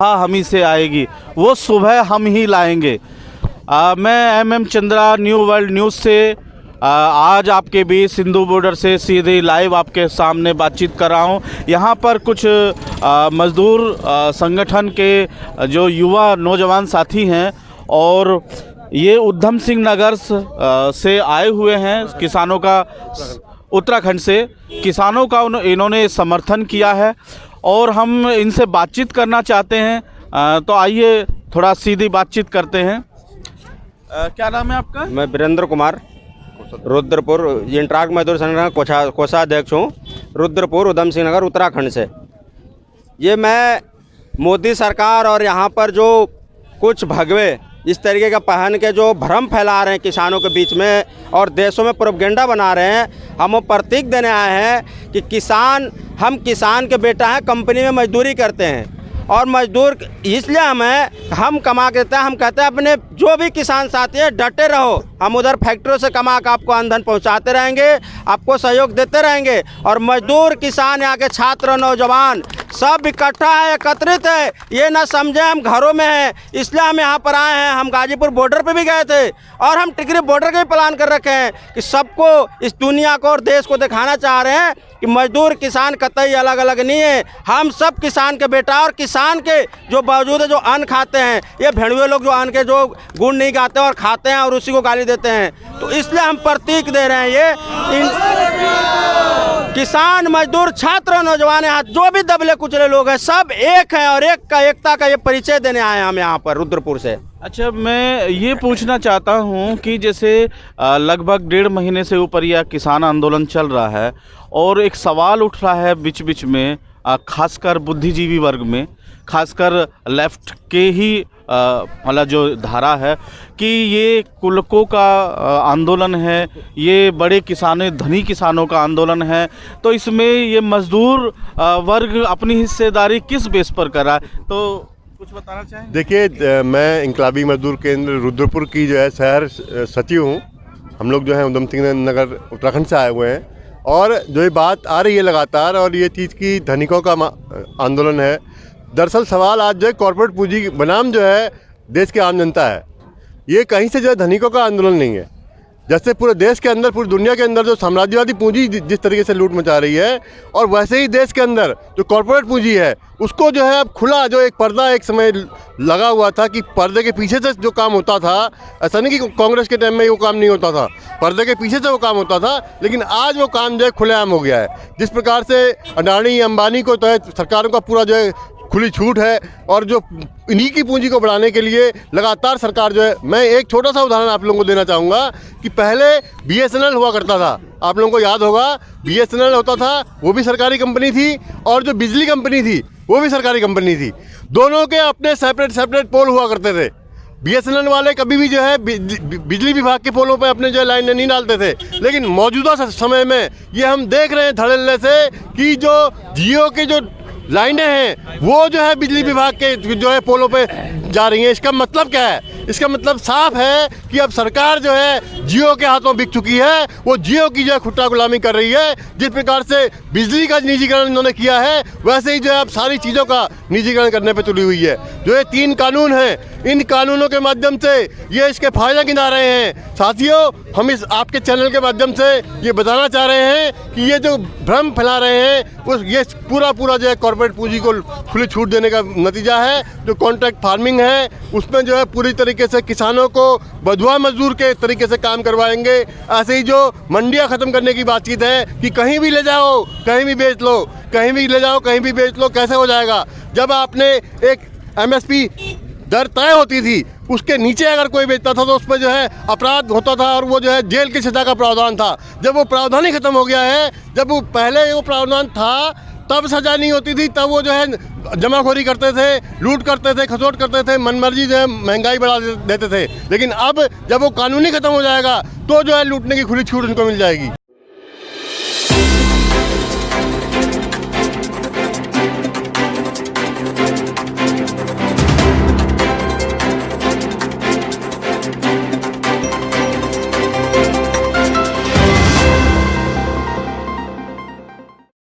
हाँ हम ही से आएगी, वो सुबह हम ही लाएंगे। मैं MM Chandra new world news से आज आपके बीच सिंधु बॉर्डर से सीधे लाइव आपके सामने बातचीत कर रहा हूँ। यहाँ पर कुछ मज़दूर संगठन के जो युवा नौजवान साथी हैं और ये उधम सिंह नगर से आए हुए हैं, किसानों का, उत्तराखंड से किसानों का इन्होंने समर्थन किया है और हम इनसे बातचीत करना चाहते हैं। तो आइए थोड़ा सीधी बातचीत करते हैं। क्या नाम है आपका? मैं वीरेंद्र कुमार, रुद्रपुर इंट्राग मजदूर संगठन कोषाध्यक्ष हूँ, रुद्रपुर उधम सिंह नगर उत्तराखंड से। ये मैं मोदी सरकार और यहाँ पर जो कुछ भगवे इस तरीके का पहन के जो भ्रम फैला रहे हैं किसानों के बीच में और देशों में प्रोपगेंडा बना रहे हैं, हम वो प्रतीक देने आए हैं कि किसान, हम किसान के बेटा हैं, कंपनी में मजदूरी करते हैं और मजदूर इसलिए हम कमा के देते हैं। हम कहते हैं अपने जो भी किसान साथी हैं डटे रहो, हम उधर फैक्ट्रियों से कमा कर आपको ईंधन पहुंचाते रहेंगे, आपको सहयोग देते रहेंगे। और मजदूर, किसान, यहाँ के छात्र, नौजवान सब इकट्ठा है, एकत्रित है। ये ना समझे हम घरों में हैं, इसलिए हम यहाँ पर आए हैं। हम गाजीपुर बॉर्डर पे भी गए थे और हम टिकरी बॉर्डर के भी प्लान कर रखे हैं कि सबको, इस दुनिया को और देश को दिखाना चाह रहे हैं कि मजदूर किसान कतई अलग अलग नहीं है। हम सब किसान के बेटा और किसान के जो बावजूद है जो अन्न खाते हैं, ये भेड़ुए लोग जो अन्न के जो गुण नहीं गाते और खाते हैं और उसी को गाली देते हैं। तो इसलिए हम प्रतीक दे रहे हैं। ये किसान, मजदूर, छात्र, नौजवान, यहाँ जो भी दबले कुचले लोग हैं सब एक हैं और एकता का ये परिचय देने आए हैं हम यहाँ पर रुद्रपुर से। अच्छा, मैं ये पूछना चाहता हूँ कि जैसे लगभग 1.5 महीने से ऊपर यह किसान आंदोलन चल रहा है और एक सवाल उठ रहा है बीच बीच में, खासकर बुद्धिजीवी वर्ग में, खासकर लेफ्ट के ही मतलब जो धारा है कि ये कुलकों का आंदोलन है, ये बड़े किसानों, धनी किसानों का आंदोलन है। तो इसमें ये मजदूर वर्ग अपनी हिस्सेदारी किस बेस पर कर रहा है, तो कुछ बताना चाहें? देखिए, मैं इंकलाबी मजदूर केंद्र रुद्रपुर की जो है शहर सचिव हूँ। हम लोग जो है उधम सिंह नगर उत्तराखंड से आए हुए हैं और जो ये बात आ रही है लगातार, और ये चीज़ की धनिकों का आंदोलन है। दरअसल सवाल आज जो है कॉर्पोरेट पूंजी बनाम जो है देश की आम जनता है। ये कहीं से जो है धनिकों का आंदोलन नहीं है। जैसे पूरे देश के अंदर, पूरी दुनिया के अंदर जो साम्राज्यवादी पूंजी जिस तरीके से लूट मचा रही है, और वैसे ही देश के अंदर जो कॉर्पोरेट पूंजी है उसको जो है अब खुला, जो एक पर्दा एक समय लगा हुआ था कि पर्दे के पीछे से जो काम होता था, ऐसा नहीं कि कांग्रेस के टाइम में वो काम नहीं होता था, पर्दे के पीछे से वो काम होता था, लेकिन आज वो काम जो है खुलेआम हो गया है। जिस प्रकार से अडानी, अंबानी को तो है सरकारों का पूरा जो है खुली छूट है, और जो इन्हीं की पूंजी को बढ़ाने के लिए लगातार सरकार जो है, मैं एक छोटा सा उदाहरण आप लोगों को देना चाहूँगा कि पहले BSNL हुआ करता था, आप लोगों को याद होगा, BSNL होता था, वो भी सरकारी कंपनी थी, और जो बिजली कंपनी थी वो भी सरकारी कंपनी थी। दोनों के अपने सेपरेट पोल हुआ करते थे। BSNL वाले कभी भी जो है बिजली विभाग के पोलों पे अपने जो है लाइन नहीं डालते थे, लेकिन मौजूदा समय में ये हम देख रहे हैं धड़ल्ले से कि जो जियो के जो लाइनें हैं वो जो है बिजली विभाग के जो है पोलों पे जा रही हैं। इसका मतलब क्या है? इसका मतलब साफ है कि अब सरकार जो है जियो के हाथों बिक चुकी है। वो जियो की जो है खुट्टा गुलामी कर रही है। जिस प्रकार से बिजली का निजीकरण इन्होंने किया है, वैसे ही जो है अब सारी चीज़ों का निजीकरण करने पे तुली हुई है। जो ये 3 कानून हैं, इन कानूनों के माध्यम से ये इसके फायदे गिना रहे हैं। साथियों, हम इस आपके चैनल के माध्यम से ये बताना चाह रहे हैं कि ये जो भ्रम फैला रहे हैं उस ये पूरा जो है कॉर्पोरेट पूंजी को खुली छूट देने का नतीजा है। जो कॉन्ट्रैक्ट फार्मिंग है उसमें जो है पूरी तरीके से किसानों को बंधुआ मजदूर के तरीके से काम करवाएंगे। ऐसे ही जो मंडियां ख़त्म करने की बातचीत है कि कहीं भी ले जाओ, कहीं भी बेच लो, कहीं भी ले जाओ, कहीं भी बेच लो, कैसे हो जाएगा? जब आपने एक MSP दर तय होती थी, उसके नीचे अगर कोई बेचता था तो उस पर जो है अपराध होता था और वो जो है जेल की सजा का प्रावधान था। जब वो प्रावधान ही खत्म हो गया है, जब वो पहले वो प्रावधान था तब सजा नहीं होती थी, तब वो जो है जमाखोरी करते थे, लूट करते थे, खसोट करते थे, मनमर्जी जो है महंगाई बढ़ा देते थे। लेकिन अब जब वो कानूनी खत्म हो जाएगा तो जो है लूटने की खुली छूट उनको मिल जाएगी।